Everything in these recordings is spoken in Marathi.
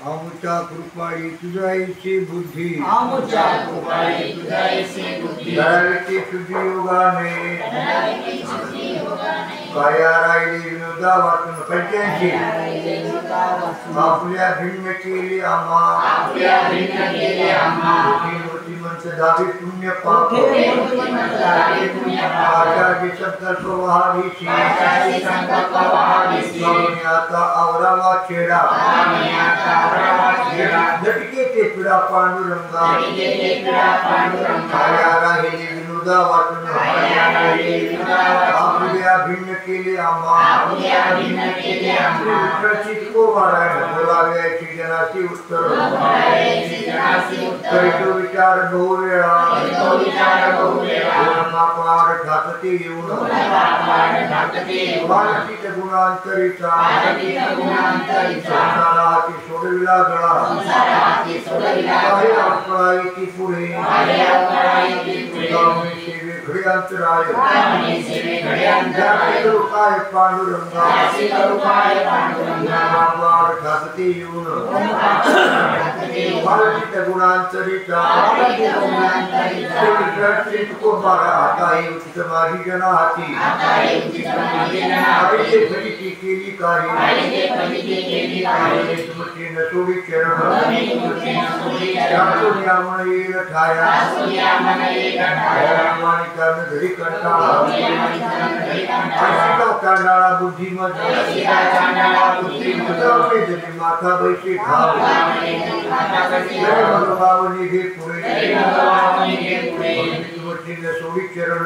आमुच्या कृपाळी तुझाईची बुद्धी धरावीची तुझी योगाने काया राहिली विनोदा वाचून कळत्यांची आपल्या भिन्न केली आम्हा मूर्तिमंत दावी पुण्य पाप आचार्य संकल्प वहावीची आता आवरावा छेडा झटके ते पिढा पांडुरंगा काया राहिली विनोदा वाचून आपल्या भिन्न केले आम्हा चितको मारायण बोलाव्याची जनाची उत्तर करीतो विचार बहु वेळा मापार ठाकते येऊन मानसिक गुणांतरीचा संसाराची सोडविला गळा काही अडथळायची पुढे घडे अंतराय काय पांडुरंगा ठाकते येऊन मानसिक गुणांतरीचा काही उचित माझी जना हाती केली काही स्मृती नसोडी चरण ठाया घरी कंटाळा कांडाळा बुद्धिमती माथा बैशी घाव भगवावनी घे पुढे सोडी चरण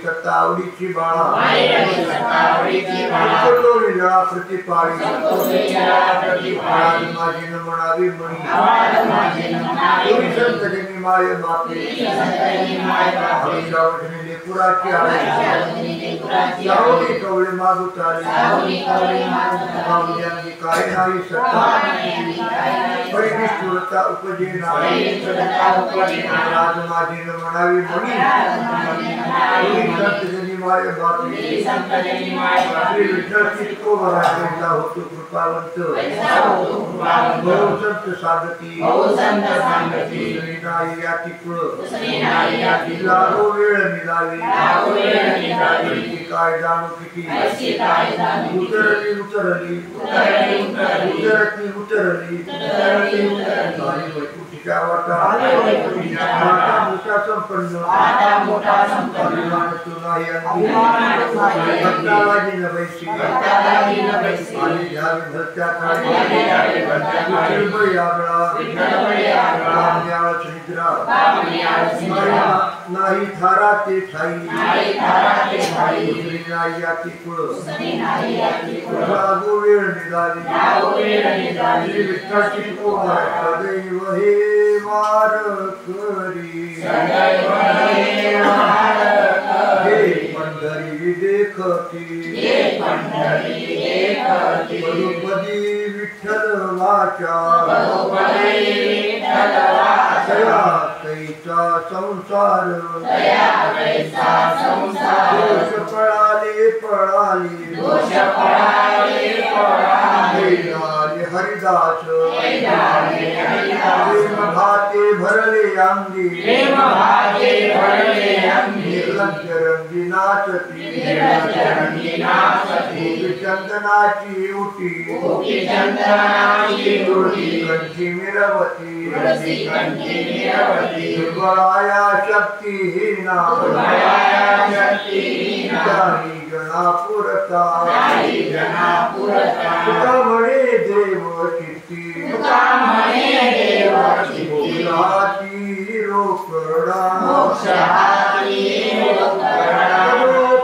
सत्ता आवडीची बाळा प्रतिपाळी माझी न म्हणावी म्हणी संतनी माय बापे लेकुराची आई कवळे मागू चाले काय नाही सत्ता परिनिष्ठुरता उपजेना राज माझी न म्हणावी म्हणी संतजनी माय बापे श्री विठ्ठल चितको भरायचा होतो कृपावंत संत साधती वेळ मिळावी काय जाणू किती उतरली उतरली उतरली वैकुंठीच्या वाटा मोठा संपन्न नाही थारा ते ठाई वेळ निघाली सदैव हे वार करी हे पंढरी देखती बरोपदी विठ्ठल वाचा कैचा संसार दोष पळाले हरिदास प्रेम भाते भरले अंगी निर्लज्ज रंगी नाचती चंदनाची उटी कंठी मिरवती दुर्बळाया शक्तीहीना जनापुरता तुका म्हणे देव चित्ती मोक्षाची रोकडा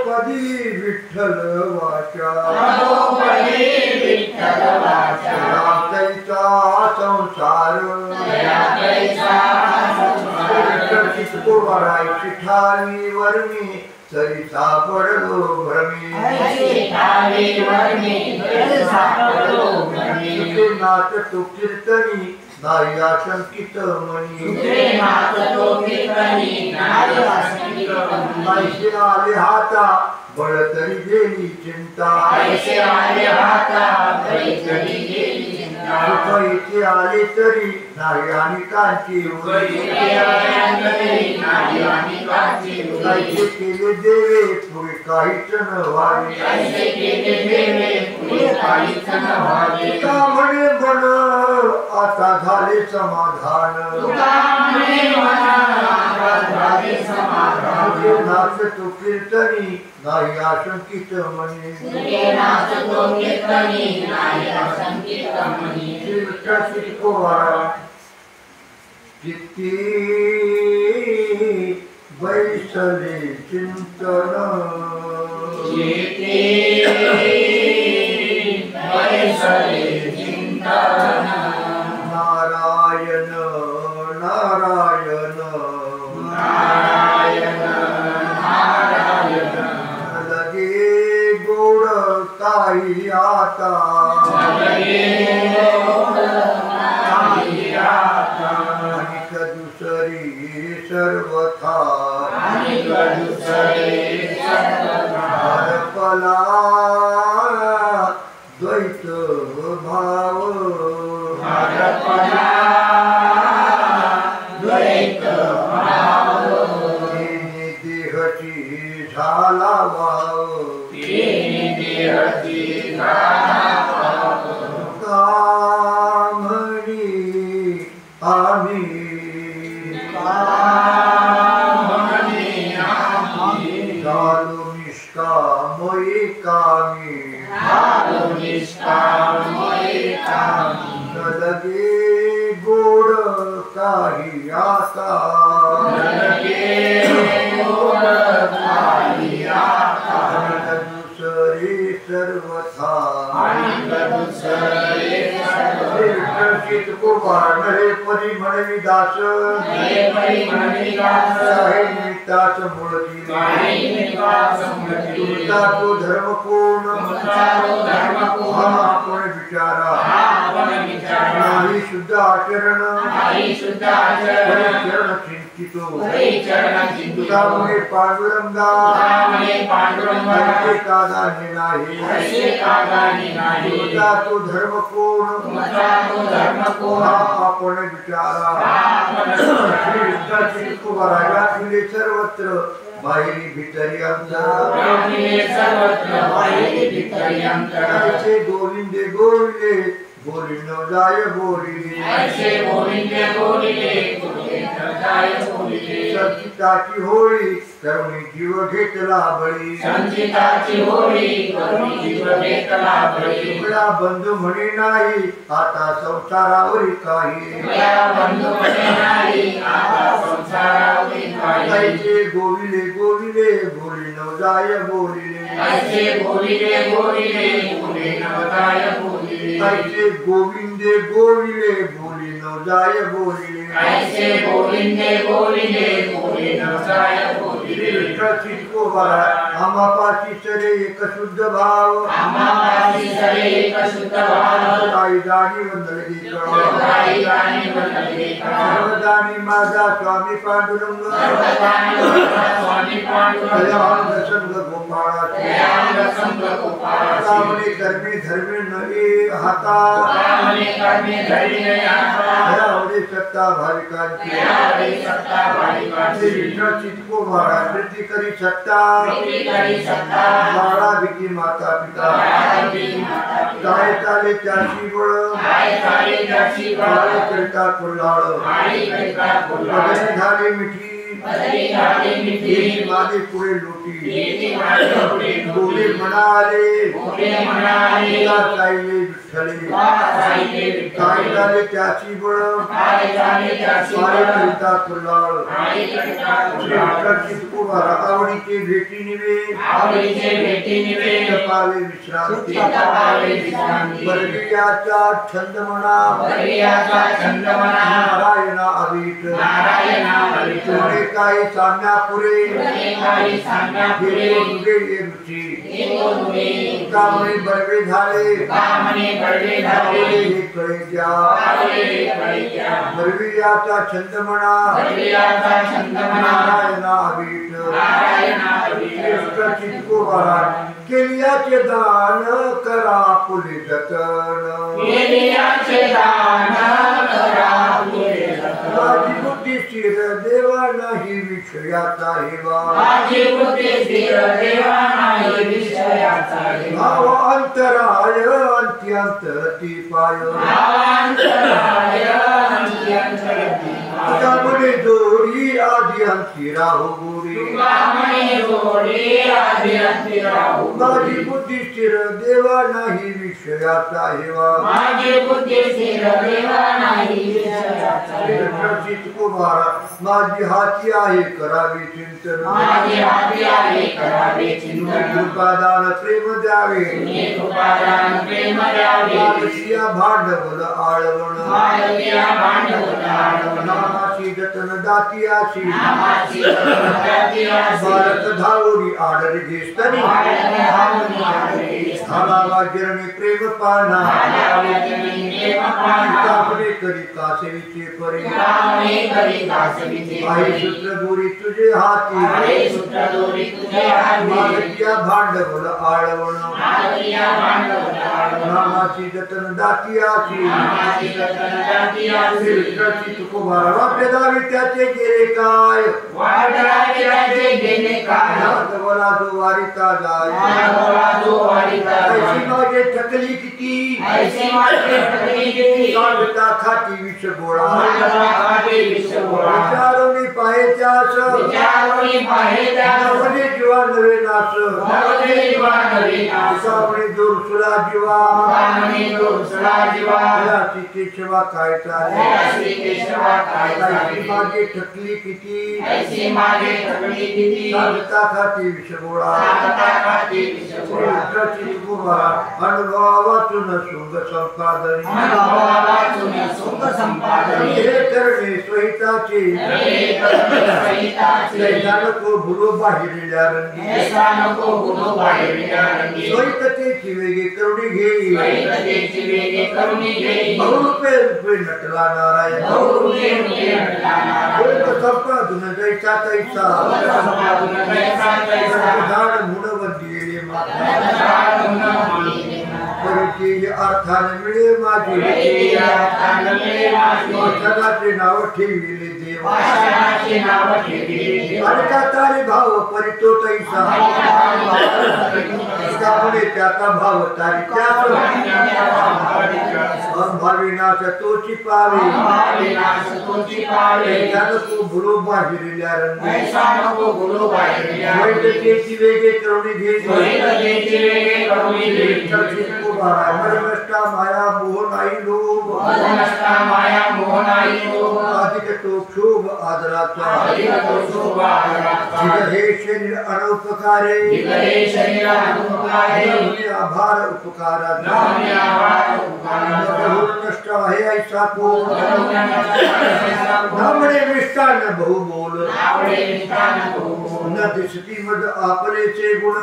पदी विठ्ठल वाचा संसार चिठ्ठावी वर्मी तरी सापडलो भ्रमी तुझे नाथ तो कीर्तनी नाही आशंकित मनी पैसे आले हाता बळ तरी गेली चिंता पैसे आले तरी नाही अनेकांची पैसे केले देवे पुढे काहीच न व्हावे का म्हणे बन आता झाले समाधान नाच तो कीर्तनी नाही आशंकित मनी चित्ती बैसले चिंतन नारायण नारायण लगे गोड काही आता अनिक दुसरी सर्वथा हरपला द्वैत भाव देहची झाला भाव कामणी आम्ही झालो निष्कामयी कामी न लगे गोड काही आता दुसरे सर्वथा रे परी म्हणवी दास निमित्ताच मुळती तुमचा तो धर्म कोण हा आपण विचारा नाही शुद्ध आचरण चरण चिंतितो तुझामुळे पांडुरंगा कादान्य नाही तुझा तो धर्म कोण हा आपण विचारा श्री तुकाराया तुले सर्वत्र बाहेरी भितरी अंतर गोविंदे गोविले बोली न जाय संचिताची होळी करुणी जीव घेतला बळी तुला बंधू म्हणे नाही आता संसारावरी काही गोविले गोविले बोली न जाय ऐसे गोविंदे गोविले बोली न जाय आम्हापाशी सरे एक शुद्ध भाव काही दाणी वंदली सर्वदानी माझा स्वामी पांडुरंग संग गोपाळा कर्मे धर्मे नये हाता सत्ता भाविकांची चितको भाडा प्रीती करी सत्ता बाळा भीती माता पिता काय चाले त्याची बळ करता कोल्हाळ झाले मिठी माझे पुढे लोटी बोले म्हणाले विठ्ठले काय झाले त्याची बळ करिता कुलाळ कुमारा आवडीचे भेटी निवे पावे विश्रांती बर्गियाचा छंद म्हणा नारायणा अवीट पुढे काही साम्यापुरे रुची कामणे बडवे झाले बर्गियाचा छंद म्हणा नारायणा अवीट केलियाचे दान करा पुले जतन माझी बुद्धी स्थिर देवा नाही विषयाचा हेवा भाव अंतराय अंत्यंतरती पाय तुझ्यामुळे जोडी आदि अंती राहू गोरी माझी बुद्धी स्थिर देवा नाही विषयाचा हेवा कुमारा माझी हाती आहे करावे चिंतन कृपादान प्रेम द्यावे भांडवल आळवण नामाची जतन दाती आशी भारत धावोरी आडर घेस्तनी हमावा गिरणी प्रेम पाना कापणे करी कासेविचे परी आहे सूत्र दोरी तुझे हाती मालकिया भांडवल आळवण नामाची जतन दाती आशी तुकोबारा वाप्य दावी त्याचे गेले काय बोला जो वारिता जाय ऐशी माझे थकली किती काढता खाती विष गोळा विचारोनी पाहे त्यास नवने जीवा नवे नास सावणी दूर सुला जीवा केशवा काय चाले माझे थकली किती काढता खाती विष गोळा अनुभवातून सुंग संपादनी हे करणे स्वहिताचे नको भुलो बाहेरल्या रंगी स्वहिततेची वेगे करुणी घेई बहुरूपे रूपे नटला नारायण संपादून जैसा तैसा झाड मुडवंती परिचय अर्थाने मिळे माझी जगाचे नाव ठेविले देवा तारी भाव परितो तैसा त्याचा भाव तारी भाविनाश तोची पावे तू भुलो बाहेरल्या रंगी वेगे करुणी घेतली माया मोह नाही लोभ अधिक तो क्षोभ आदराचा हे शरीर अनौपकारे आभार उपकाराचा नष्ट आहे ऐसा कोण धामणे मिष्टान बहु बोल न दिसती मद आपलेचे गुण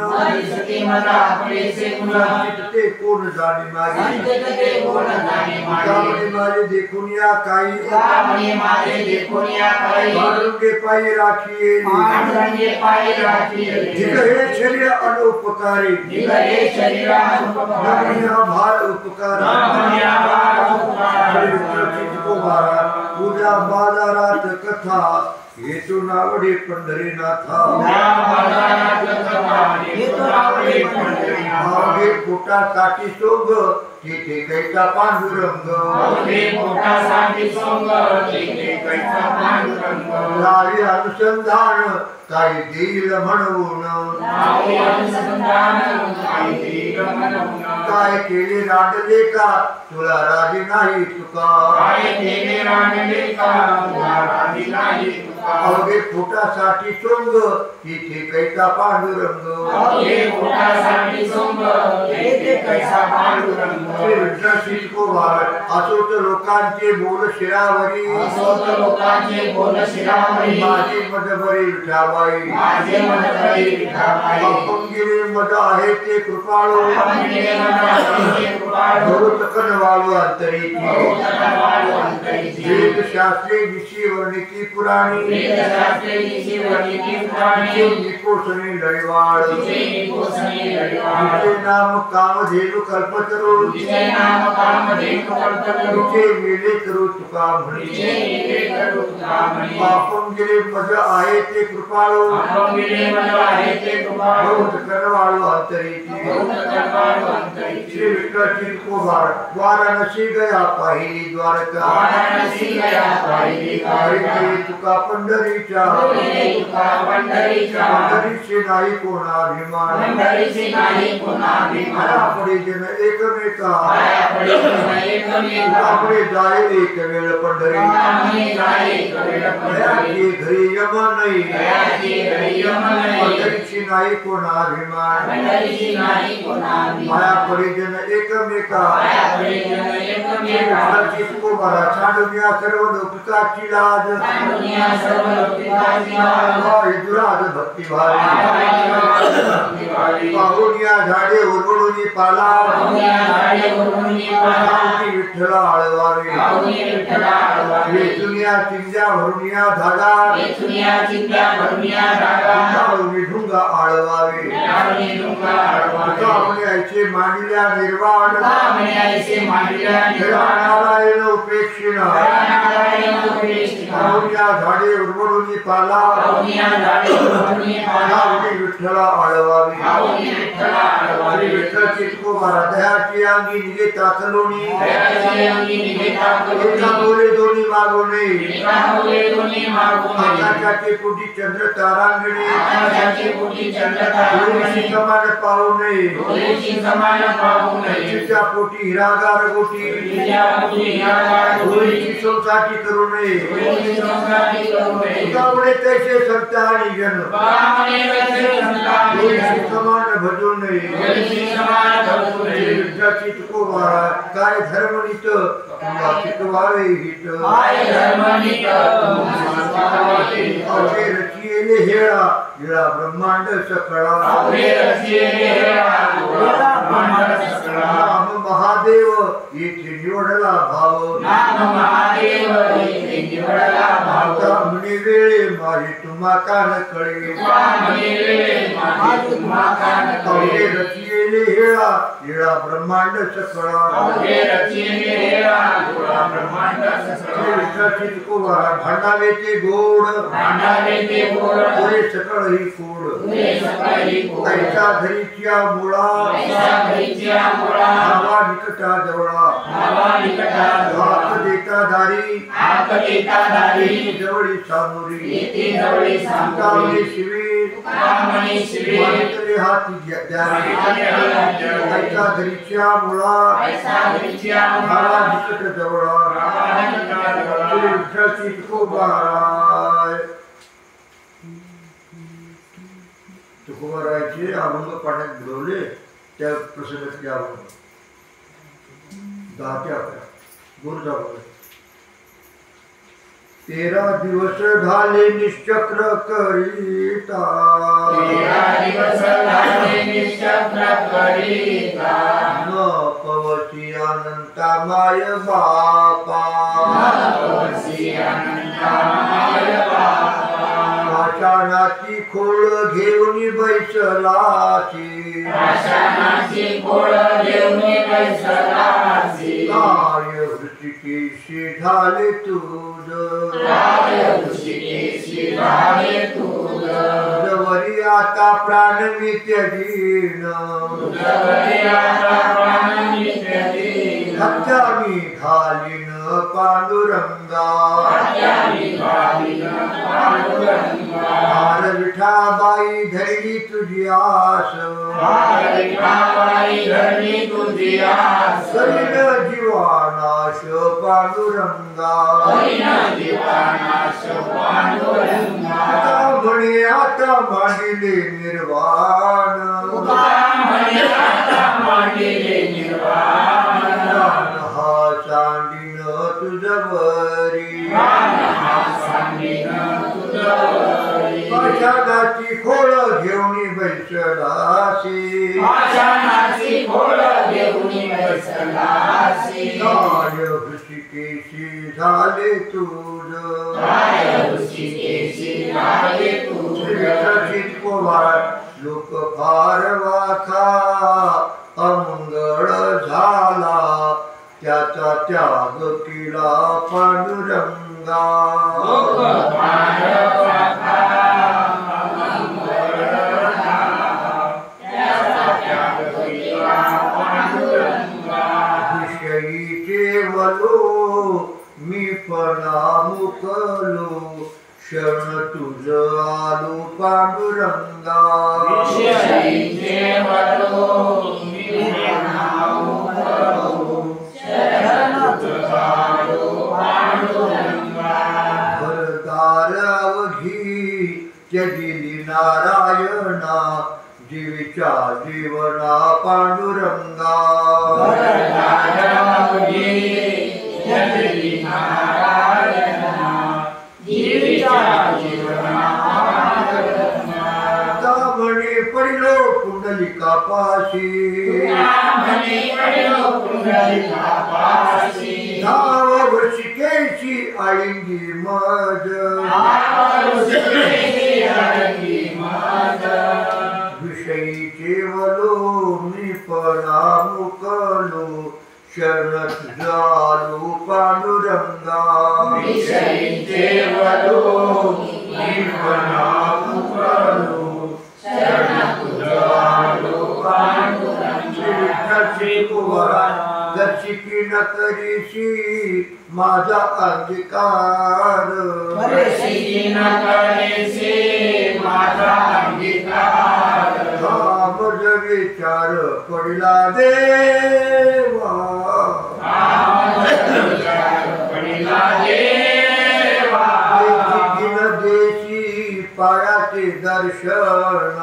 ते कोण जाणे मागे माझे देखून या काही भांडुंगे पायी राखिये हे शरीर अनौपकारी भार उपकार पूजा बाजारात कथा येतो तू नावडे पंढरीनाथा अवघे पोटासाठी सोंग तिथे कैचा पांडुरंग लावी अनुसंधान काही देईल म्हणून काय केले रांडले का तुला राजी नाही तुका अवघे पोटासाठी सोंग तिथे कैचा पांडुरंग असोत लोकांचे बोल शिरावरी माझे मद बरे विठाबाई अपंगिरे मद आहे ते कृपाळू गुरुतकन वाळू अंतरीची वेद शास्त्रे निशी वर्णिकी पुराणी निकोसनी लढवाळ नाम कामधेनु कल्पतरू मेले करू तुका म्हणी अपंगिरे मद आहे ते कृपाळू करवाळू अंतरीची श्री विठ्ठल वाराणसी गया पाहिली द्वारका तुका पंढरीच्या पंढरीचे नाही कोणाभिमान पुढे जन एकमेका पुढे जाय एक वेळ पंढरी घरी यम नाही पंढरीची नाही कोणाभिमान माया पुढे जन एकमेका छाडून या सर्व लौकिकाची लाज दुराज भक्ती भारी पाहून या झाडे उरवडून पाला विठ्ठला आळवावे वेचून या चिंध्या भरून या धागा ढुंगा आळवावे आईचे मांडल्या निर्वाण नारायण उपेक्षिणा झाडे उरवडून पाला विठ्ठला आळवावी विठ्ठलची दयाची अंगी निघे ताकलोणी एका बोले दोन्ही मागवणे आकाशाचे पोटी चंद्र तारांगणे समान पाहू नये तिच्या पोटी हिरागार गोटी सोसाठी करू नये तैसे संतानी जन समान भजू नये काय धर्म नित शिकवावे हित रचिले हेळा हिळा ब्रह्मांड सकळा नाम महादेव येथे निवडला भाव म्हणे वेळे माझी तुम्हा कान कळे रचिले हेळा हिळा ब्रह्मांड सकळा भांडावे ते गोड सकळ ही कोड ऐसा धरीच्या मुळा भावा निकटा जवळा हात देता दारी जवळी सामोरी कामने शिवे हाती द्यावी ऐसा धरीच्या मुळा भावा निकट जवळा तुकोबारायचे अभंग पाण्यात बुडवले त्या प्रसंगातले अभंग 10 ते 11 गुरुजा 13 दिवस झाले निश्चक्र करिता न पवती अनंता माय बापा आषाढाची खोळ घेऊन बैसलाची काय ऋषिकेशी झाले तुझ तुझवरी आता प्राण मी त्यजीन हत्या मी घालीन पांडुरंगा हार विठाबाई धरली तुझी आस करीन जीवानाश पांडुरंगा म्हणे आता मांडिले निर्वाण हा चांडीन तुझवरी पाषाणाची खोळ घेऊन बैसलासी ऋषिकेशी झाले तुझ लोक फार वाखा अमंगळ झाला त्याचा त्याग केला पांडुरंगा विषयीचे वलो मी पणा मुकलो शरण तुझ आलो पांडुरंगा घरदार अवघी त्यजिली नारायणा जीवीच्या जीवना पांडुरंगा म्हणे पडिलो पुंडलिकापाशी धाव ऋषिकेशी आळिंगी मज विषयीचे वलो मी पणा मुकलो शरण तुझालो पांडुरंगा विषयीचे वलो मी पणा मुकलो शरण तुझालो पांडुरंगा दर्शिकी न करीशी माझा अंगीकार मज विचार पडला देवा देशी पायाचे दर्शन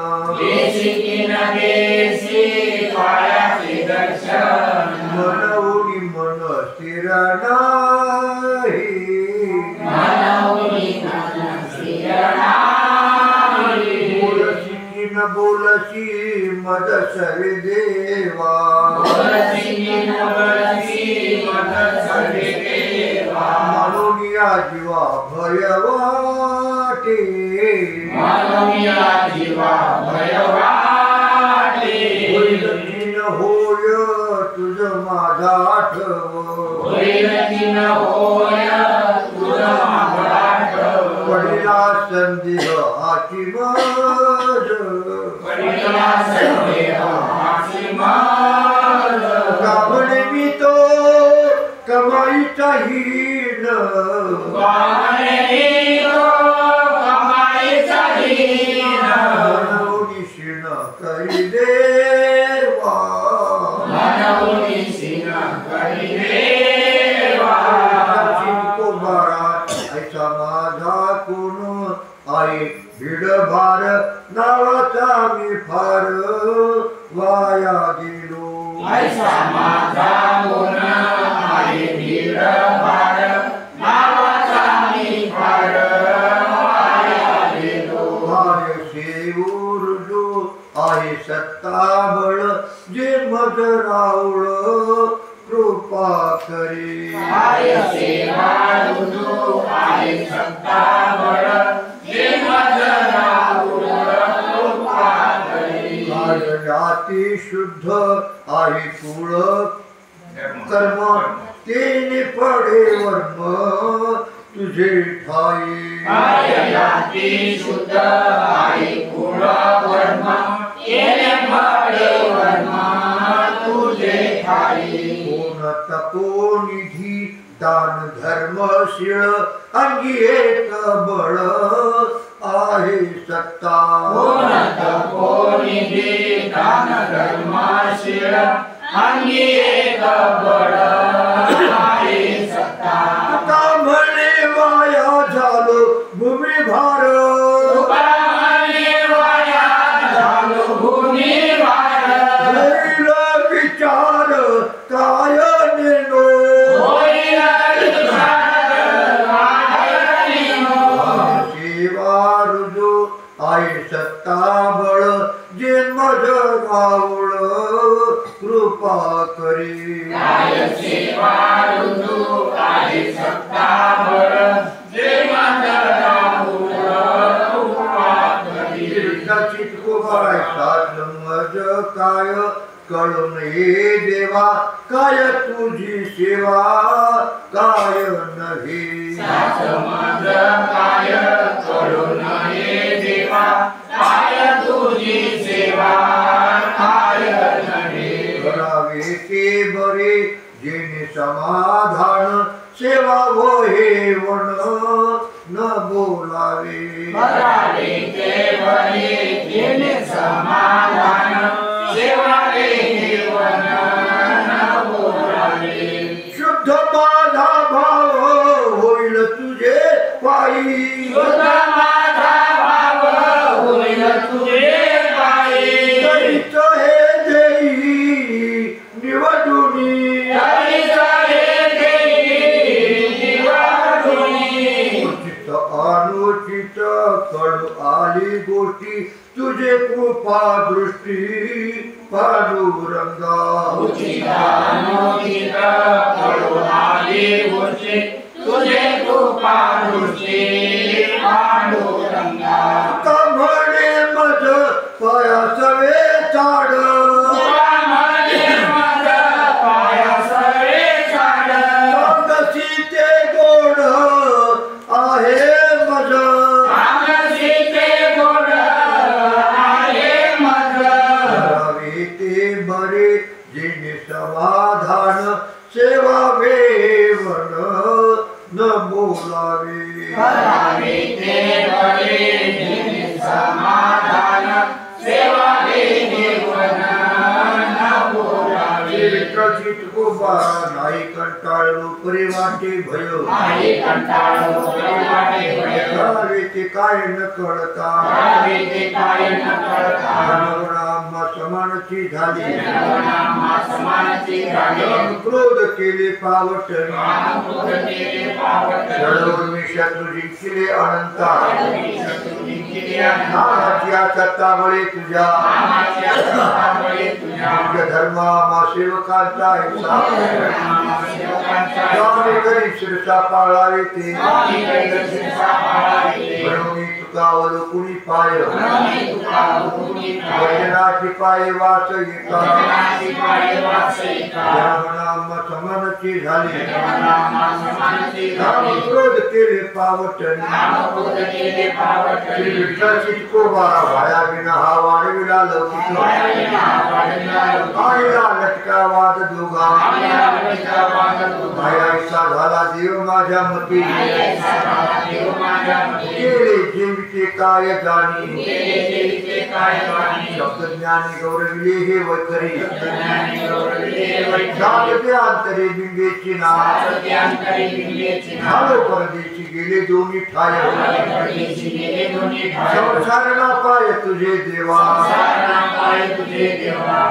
मनवणी मन स्थिर बोलशी न बोलशी मद सरे देवा मनोनिया जीवा भयवाटे होय तुझ माझा आठव पडिला संदेह आची म्हणे मी तो कमाईचा हीन मनोनिशीन करी देवा ऐसा माझा कोण आहे भिड भार नावाचा मी फार वाया गेलो ऐसा माझा कोण आहे भिड भार नावाचा मी फार वाया गेलो भार्यसे उर्जो आहे सत्ता बळ जे मज रावळ कृपा करे भार्यसे उर्जो आहे सत्ता बळ जे मज रावळ कृपा करे जाती शुद्ध आहे कुळ कर्म तेने पडे वर्म तुझे ठाई आययाती शुद्ध आई गुण वर्म येणे पडे वर्म तुझे ठाई कोण तपोनिधी दान धर्मशील अंगी एक बळ आहे सत्ता कोण तपोनिधी दान धर्मशील अंगी एक बळ आहे सत्ता तुका म्हणे वाया झालो भूमी भार होईल विचार काय नेनो सेवा रुजू आई सत्ता बळ जन्म जगावळ कृपा करी सेवा रुजू आई सत्ता बळ जन्म समज काय कळून हे देवा काय तुझी सेवा काय नव्हे समज काय कळून हे देवा काय तुझी सेवा काय नव्हे करावे ते बरे जेणे समाधान सेवा हो हे वन न बोलावे करावे ते बरे जेणे समाधान सेवा हे वन न बोलावे शुद्ध माझा भाव होईल तुझे पायी शुद्ध माझा भाव होईल तुझे पायी तरीच हे देई निवडुनी उचित अनुचित कडू आली गोष्टी तुझे कृपा दृष्टी पांडुरंगा उचित अनुचित कडू आली गोष्टी तुझे कृपा दृष्टी पांडुरंगा का म्हणे मज पायासवे चाड सांगसी ते गोड आहे मज करावे ते बरे जेणे समाधान सेवा वेवन न बोलावे करावे ते बरे जेणे समाधान सेवा वेवन न बोलावे चित्रचित गोबारा नाही कंटाळलो परे वाटे भय नाही कंटाळो वाटे भय करावे ते काय न कळता करावे ते काय न कळता राम समानची झाली नामा समानची झाली क्रोध केले पावटणी क्रोध केले पावटणी जडवून मिशा तुझी केले अनंता शत्रुनी केली अनंता नामाची सत्तामुळे तुझ्या नामाच्या सत्तामुळे तुझ्या तुझ्या धर्मा सेवकांचा ऐसा नामा सेवकांचा स्वामी करी शिरसा पाळावे ते स्वामी शिरसा पाळावे म्हणून तुकावलो कुणी पाय म्हणून तुका भूमी पाय वचनाची पाय वास एका वचनाची पाय वास एका नाम समानची झाली नामा समानची नाम झाली क्रोध केले पावटणी नाम क्रोध केले पावटणी श्री विठ्ठल चितको बारा भाया विना हा वाढविला लौकिक आईला लटका वाद दोघा मायाईचा झाला देव माझ्या मती केले जेविते काय जाणी शब्दज्ञानी गौरविले हे वैखरी जागते अंतरे बिंबेची नाव झालो परदेशी गेले दोन्ही ठाय संसारणा पाय तुझे देवा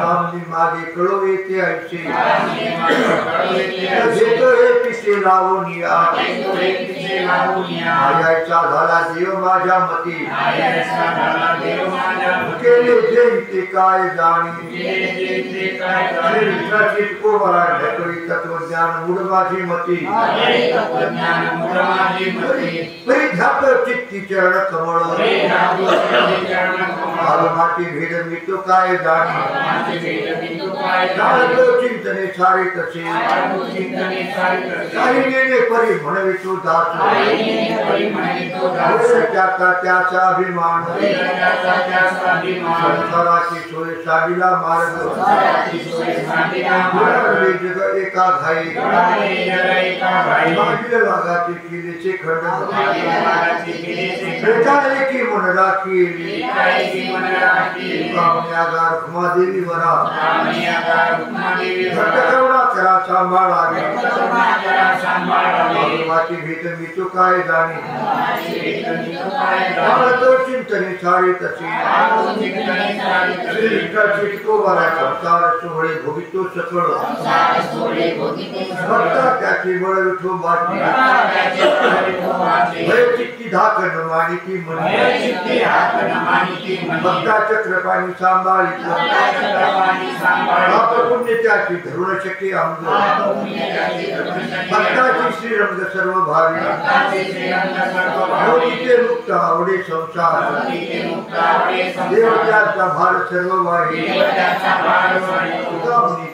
आम्ही मागे कळो येते ऐसे घेतो हे पिसे लावून या आयाचा झाला देव माझ्या मती केले जे ते काय जाणी चितकोबरा ढकली तत्वज्ञान मूळ माझी मती परिध्याप चित्ती चरण कमळ माती भेद मी तो काय जाणी जाणतो चिंतने सारे तसे काही नेणे परी म्हणवे तो दास त्याचा अभिमान संसाराची सोय साडीला मार्ग जग एका घाई भागाची किल्लेचे खंड की मन राखी देवी वरा करा सांभाळा भीत मी तो काय जाणी तो चिंतने सारे तसे चितकोबरा संसार सोहळे भोगितो सकळ भक्ता त्याची बळ विठो बाटली चित्ती धाकण मानिती भक्ता चक्रपाणी सांभाळित पुण्य त्याची धरुण शक्य अंग भक्ताची श्रीरंग सर्व भावी योगीचे मुक्त आवडे संसार देवत्याचा भार सर्व वाही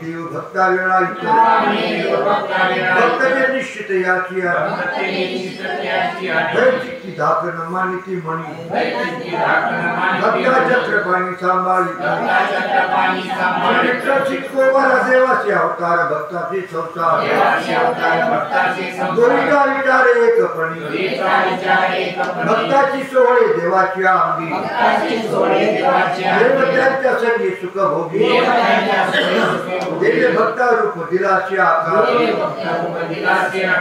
देव भक्ता वेळायच भक्ताचे निश्चित याची चित्ती धाकण मानिती म्हणी भक्ता चक्रपाणी सांभाळित चितकोबरा देवाचे अवतार भक्ताचे संसार गोविंदा विचारे एकपणी भक्ताची सोहळे देवाच्या अंगी देवत्यांच्या संगी सुख भोगी देवे भक्ता रूप दिलाचे आकार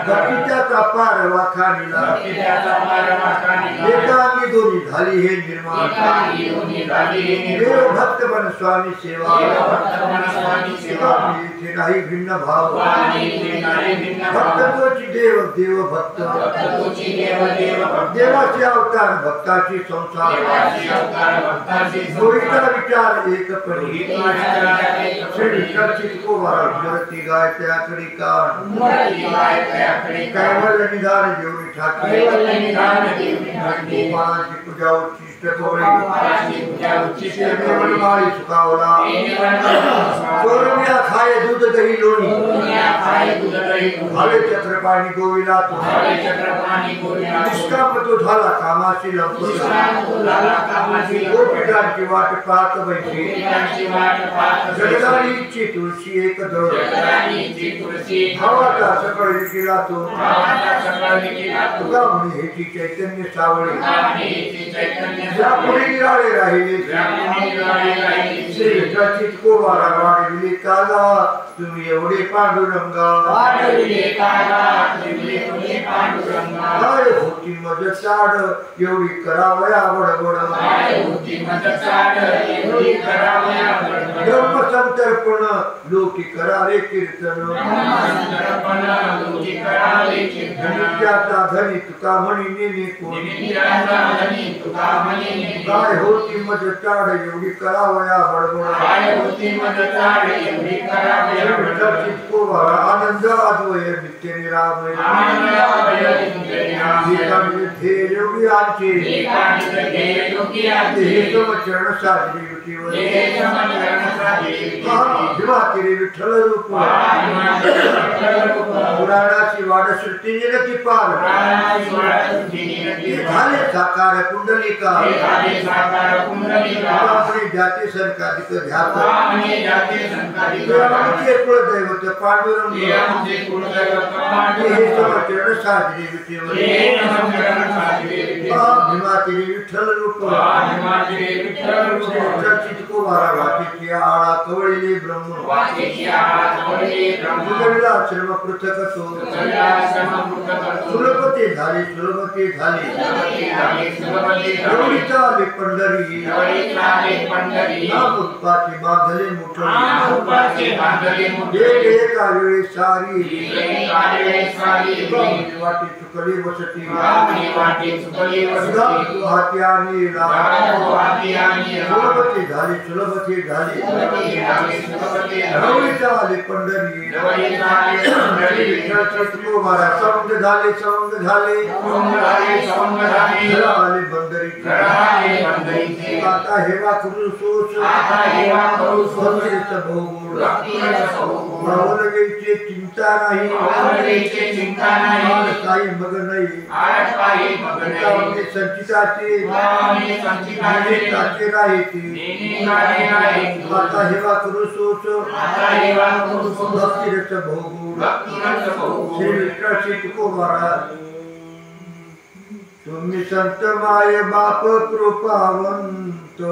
भक्तीच्या पार वाखाणीला एकांगी दोन्ही झाली हे निर्माण देव भक्त बन स्वामी सेवा नाही भिन्न भाव भक्त तोची देव देव भक्त देवाचे अवतार भक्ताची संसार गोविंदा विचार एकपणी श्री चितकोबरा मूर्ती गाय त्याकडे कान कैवल्य निधान जेवढी ठाकी गोपाळाची पूजा उच्चिष्ट माळी सुखावला चोरम्या खाय दूध दही लोणी भावे चक्रपाणी गोविला निष्काम तो झाला कामाशी लंपत गोपिकांची वाट पाहत बैठी जगदानीची तुळशी एक दळ भावाचा सकळ केला तो तुका म्हणे हेची चैतन्य सावळे पुढे निराळे राहिले चितकोबरा वाढविले काला तुम्ही एवढे पांडुरंगा काय होती मज चाड एवढी करावया बडबड धर्मसंतर्पण लोकी करावे कीर्तन नित्याचा धनी तुका म्हणी नेने कोण काय होती मज चाड एवढी करावया बडबड चितकोबरा आनंद अद्वय नित्य निरामय योगी आमचे चरण साजरी युतीवर विठ्ठल रूप पुराणाची वाड सृष्टी निरती पार झाले साकार कुंडलिका अपने जाती संकादिक ध्यात कुलदैवत पांडुरंग चरण साजरी युतीवर विठ्ठल रूप चितकोबरा वाटेची आळा कवळिले ब्रह्म श्रम पृथक तो सुलभते झाली एवढीच आली पंढरी नामरूपाची बांधले मोठे एका वेळी सारी वाटी चुकली वसती हाती आणीला सुलभते झाली एवढीच आली पंढरी सवंग झाले आले बंदरी आता हेवा करू सोच भावलगेची चिंता नाही काही मग नाही संचिताचे राहते आता हेवा करू सोच भक्तिरच भोगूळ श्री विठ्ठल तुकोबारा तुम्ही संत माय बाप कृपावंत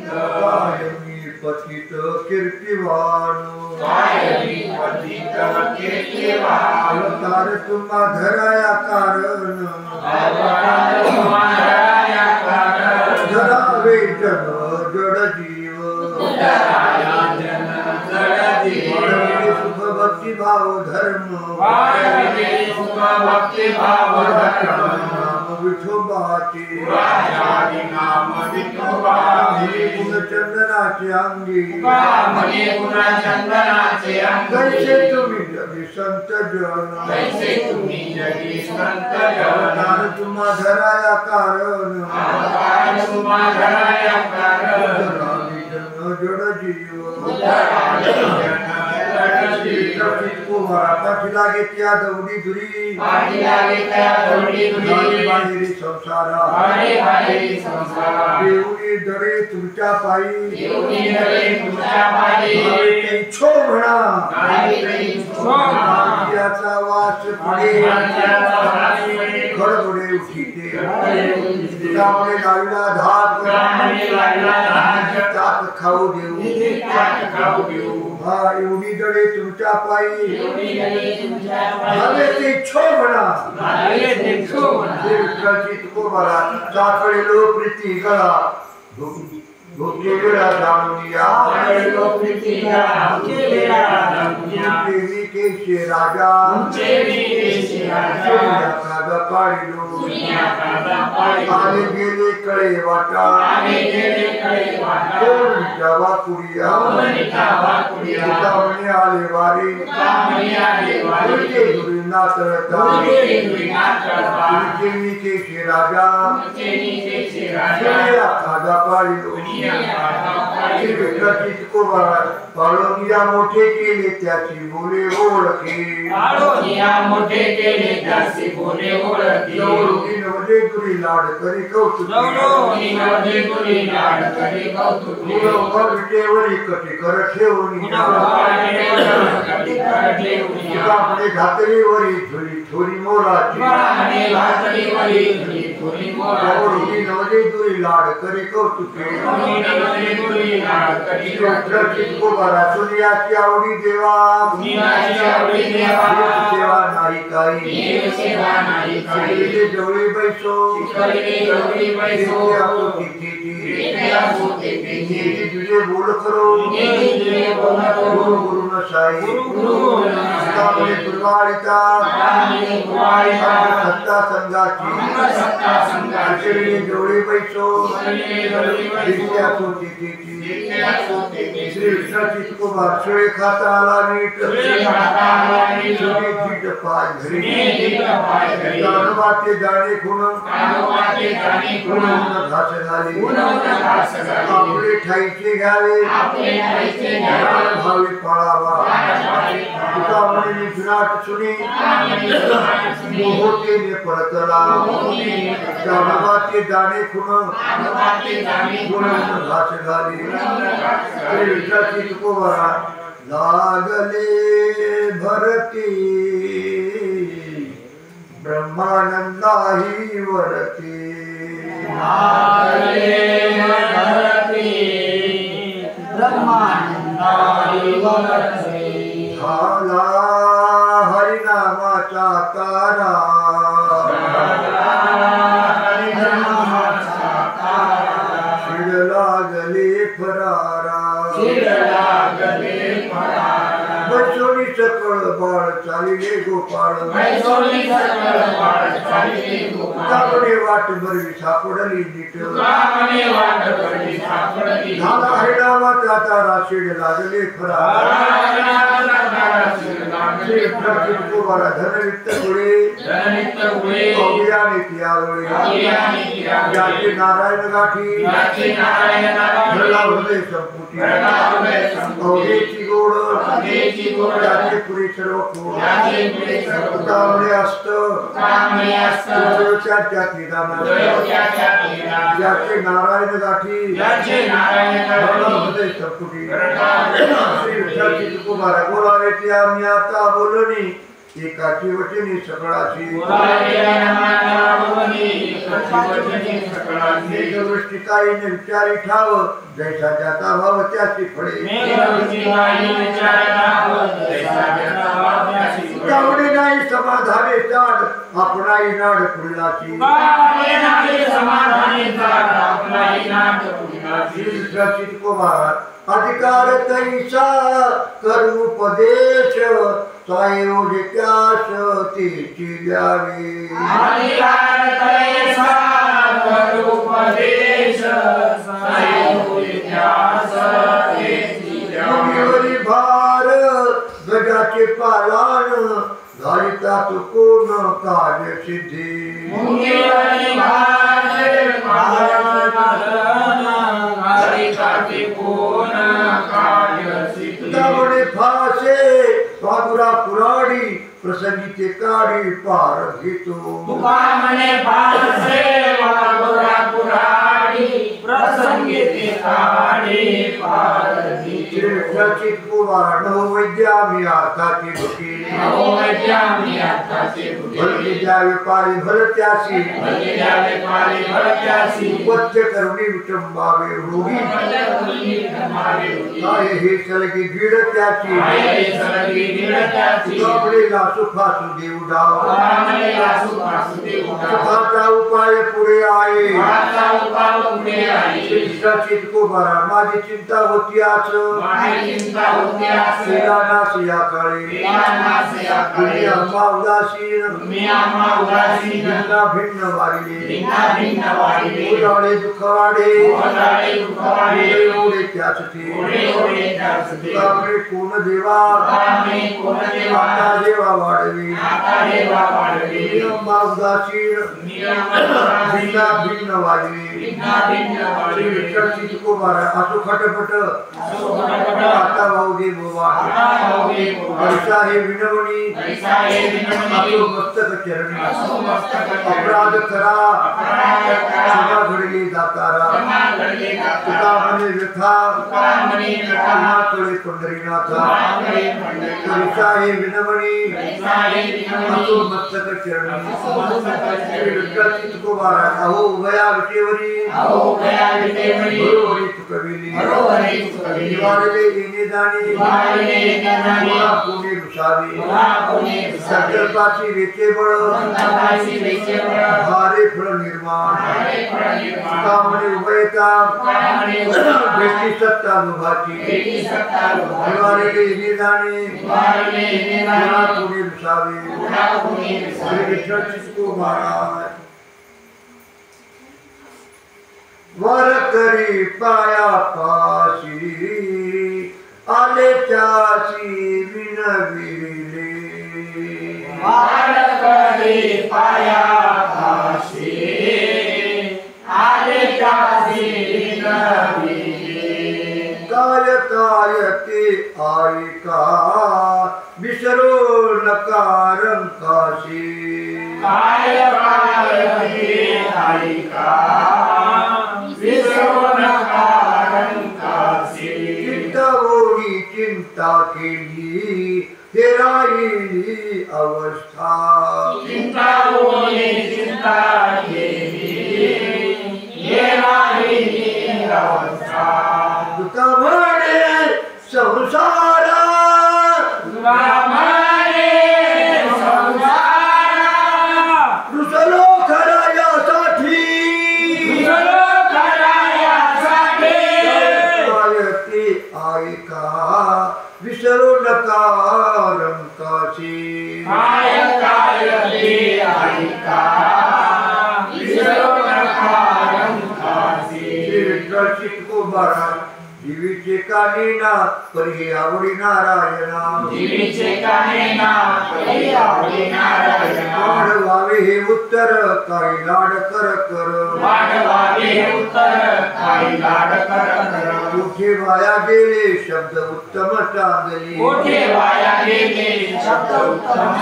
कायमी पतित कीर्तिवान अवतार तुम्हा धराया कारण धरावे जन जड जीव सुख भक्ति भाव धर्म नाम विठोबाचे गुणचंदनाचे अंगी कैसे तुम्ही जगी संत जन अवतार तुम्हा धराया कारण जड जीव पाठीला घेतल्या दौडी दुरी बाहेरी संसारा देऊनी दरे तुमच्या पायी छो म्हणा याचा वास पुढे खडबडे उठीते त्यामुळे लावला धाक ताक खाऊ देऊ एवढी दडे तुमच्या पायी हवे ते छो म्हणा तुकोबाला चाकडे लो प्रीती गळा भुके वेळा जाणून या केशे राजा पाडिलो आले गेले कळे वाटा जावा कुडिया आले वारे नाचळता केशे राजा खादा पाडिलो पाळोनिया मोठे केले त्याची बोले ओळखे नवले तुरी लाड करी कौतुक विटेवरी कटी कर ठेवून आपले घातलीवरी झुली थोडी मोराची नवले तुरी लाड करी कौतुके सुनियाची आवडी देवा सेवा नाही काही जवळी बैसो तुझे बोल करो गुरु नसाई दुर्वारिता सत्ता संघाची जवळी बैसो श्री विठ्ठल तुकोबा शिळे खाता आला नीट पाय घरी कानोबाचे जाणे खुण घास झाले आपले ठाईचे घ्यावे भावी पाळावा तुका म्हणे निघनाट सुनी मोहोतेने परतला कानोबाचे जाणे खुण घास झाले श्री विठ्ठल तुकोबा लागले भरती ब्रह्मानंदाही वरती लागले भरती ब्रह्मानंदाही वरती झाला हरिनामाचा तारा शिडला गले फरारा बैसोनी सकळ बाळ चालिले गोपाळ कापडे वाट बरवी सापडली नीट झाला हरिनामाचा तारा शिड लागले फरारा गोबारा धनवित्त पुढे अवघ्याने त्यावेळी ज्याचे नारायण गाठी धरला हृदय संपुटी अवघेची गोड ज्याचे पुरी सर्व खोड तांबडे असत त्याची दाना ज्याचे नारायण गाठी धरला हृदय संपुटी श्री विठ्ठलची तुकोबारा बोलावे ती आम्ही आता बोलणी एकाची वचनी सकळाची दृष्टी ताईने विचारी ठाव जैसा ज्याचा भाव त्याची फळे त्यामुळे नाही समाधाने चाड आपणाई नाड फुलाची अधिकार तैसा करूपदेश सायोग त्यास तेची द्यावी मुनीवरी भार गजाचे पालान घालितात कोण कार्य सिद्धी त्यामुळे फासे बाबुरा पुराडी प्रसंगी ते काढी पार घेतो वैद्यामी अर्थाची भलती द्यावे पाळी भलत्यासी उपत्य करुणी विटंबावे रोगी काय हे सलगी गिड त्याची कपडेला सुखासू देऊ डाव सुखाचा उपाय पुढे आहे कोबारा माझी चिंता होती आज या काळी अम्मा उदासीन भिन्न वारिले उदाळे दुःख वाढे एवढे त्याच कोण देवा आता देवा वाढवी अम्मा उदासीन भिन्न वारिले कोबारा असो खटपट आता भाऊ दे बोवा ऐसा हे विनवणी असो मस्तक चरणी अपराध करा क्षमा घडली दातारा तुका म्हणे व्यथा तुझ्याकडे पंढरीनाथा ऐसा हे विनवणी असो मस्तक चरणी विठ्ठलची तुकोबारा अहो उभया विटेवरी बरोबरी चुकविली निवारले येणे जाणे पुणे रुसावे संकल्पाची वेचे बळ भारे फळ निर्माण कामने उभयता व्यक्ती सत्ता लोभाची निवारले येणे जाणे पुणे रुसावे विठ्ठलची तुकोबारा वर करी पाया पाशी आले त्यासी विनविले वर करी पाया पाशी आले त्यासी विनविले काय काय ते ऐका विसरो नका रंकाशी काय काय ते ऐका चिंता केली हेराईली अवस्था चिंता केली हेराईली अवस्था तुका म्हणे संसार विसरू नका रंकाशी काय काय ते ऐका विसरू नका रंकाशी विठ्ठल चितकोबारा जीवीचे कानेना परी आवडी नारायणा जीवीचे कानेना परी आवडी नारायणा वाढवावे हे उत्तर काही लाड कर कर वाढवावे हे उत्तर काही लाड कर कर कुठे वाया गेले शब्द उत्तम चांगली कुठे वाया गेले शब्द उत्तम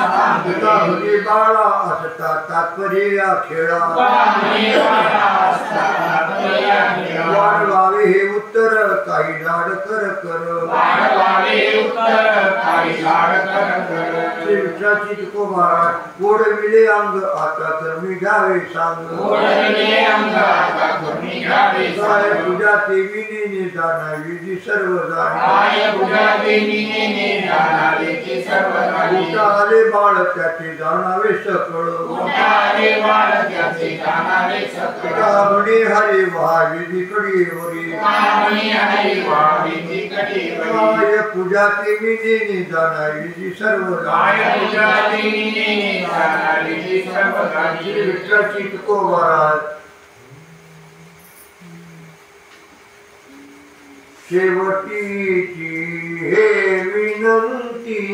चांगले तुझे बाळा असता तात्पर्य या खेळा वाढवावे हे उत्तर काही लाड कर कर वाढवावे उत्तर काही लाड कर कर विठ्ठलाची तुकोबारा ओढविले अंग आता तर मी घ्यावे सांग ओढविले अंग आता तुम्ही घ्यावे काय सांग तुझ्या देवीने जाणावी जी सर्व जाणी काय तुझ्या देवीने जाणावे की सर्व जाणी उठा आले बाळ त्याचे जाणावे सकळ उठाले बाळ त्याचे जाणावे सकळ म्हणे हरे व्हावे जिकडे वरी कामणी हरी व्हावी तिकटी वरी काय पूजा देवीने जाणावी जी सर्व काय जाणी तुझ्या देवीने जाणावे की सर्व जाणी विठ्ठलाची तुकोबारा शेवटीची हे विनंती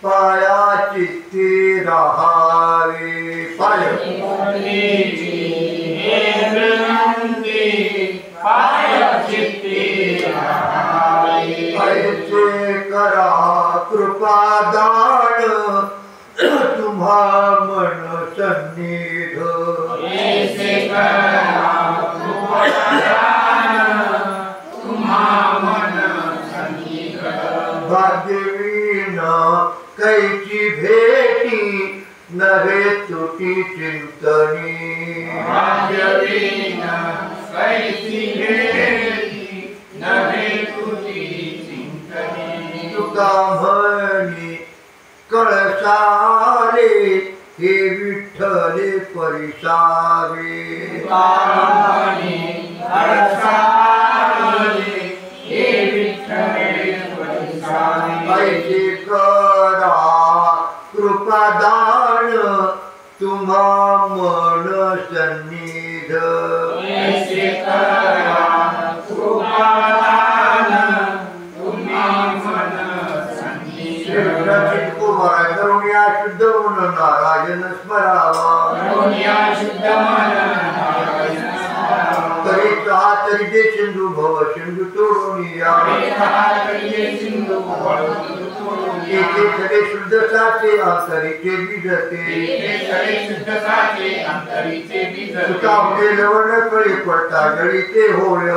पाया चित्ती राहावे पाय ऐसे करा कृपादान तुम्हा मन सन्निध भाग्यवीन कैची भेटी नव्हे तुटी चिंतनी तुका म्हणी कळसारे हे विठ्ठले परिसावे ऐसे करा कृपादान तुम्हा मन सन्निध करुण्या शुद्ध मन नारायण स्मरावा तरी तरी ते सिंधू भव सिंधू तोडून या एके खरे शुद्ध साचे अंतरीचे बीजते तुका म्हणे लवण कळी पडता जळी ते होय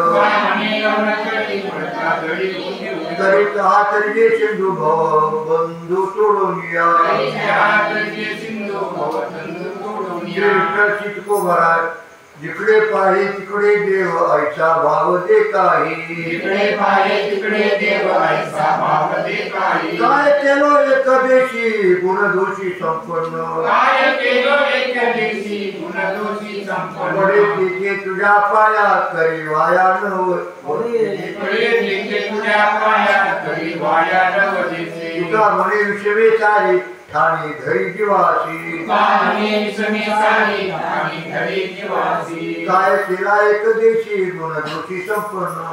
तरी तरी ते सिंधू भव बंधू तोडून या चितकोबारा जिकडे पाहे तिकडे देव ऐसा भाव दे काही काय केलो एक देशी गुणदोषी संपन्न बडे तिथे तुझ्या पाया करी वाया न तुका म्हणे विषवे सारी ठाणी धरी जीवासी काय केला एक देशी गुणदोषी संपन्न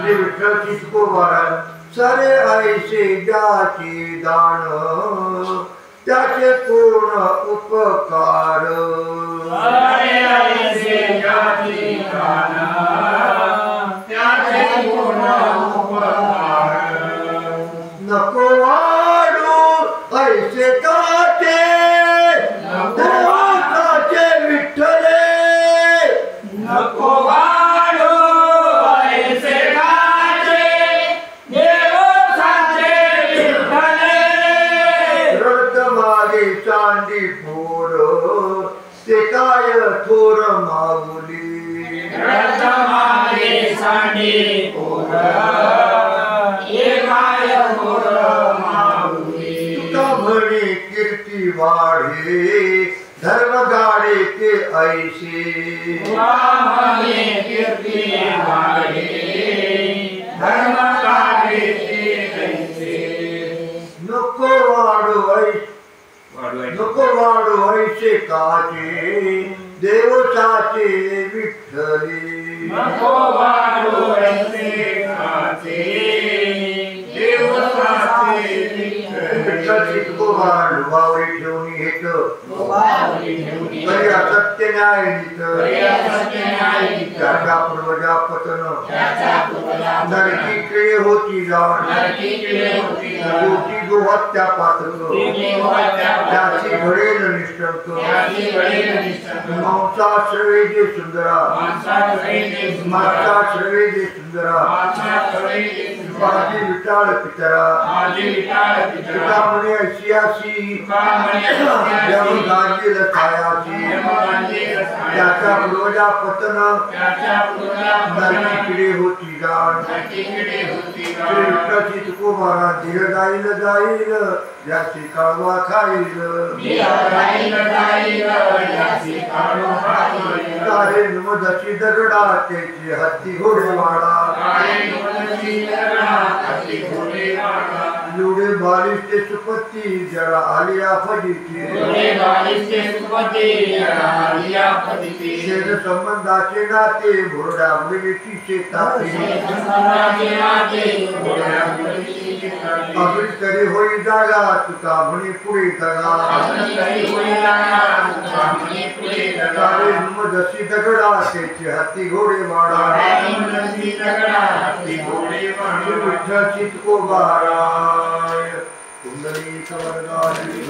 विठ्ठल चितकोबारा सारे ऐसे ज्याचे दान त्याचे पूर्ण उपकार नको वाढू ऐसे काचे काचे विठ्ठले नको वाढू ऐसे काचे देवसाचे विठ्ठले रक्त मागे चांदी पोर ते काय थोर माऊली रक्त मागे चांदी पोर म्हणे कीर्ती वाढे धर्म गाडे ते ऐसे वामने कीर्ती वाढे धर्म काढे ते ऐसे नको वाढू ऐसे काचे देवताचे विठ्ठली नको वाढू ऐसे काचे देवताचे विठ्ठल इतको वाढ वावरी ठेवून येत तरी असत्य न्याय त्याच्या पूर्वजा पतन नरकी क्रिये होती जाण कोटी गोहत्या पात्र त्याची घडेल निष्ठंक मांसा श्रवे जे सुंदरा माता श्रवे जे सुंदरा माझी विटाळ पितरा पिता म्हणे ऐशियाशी जब गांजील छायाशी त्याच्या पूर्वजा पतन नरकी क्रिये होती जाण श्री विठ्ठलची तुकोबारा धीर जाईल याची काळवा खाईल तारे नमदशी दगडा त्याची हत्ती घोडेवाडा एवढे बालिष्टे सुपत्ती जरा आलिया फजिती शेर संबंधाचे नाते भोरड्या मुलीची शेताते अगदी तरी होई जागा तुका म्हणे पुढे जगा तारे नमदशी दगडा त्याची हत्ती घोडेवाडा विठ्ठल चितकोबाराय कुंडली कवरगाली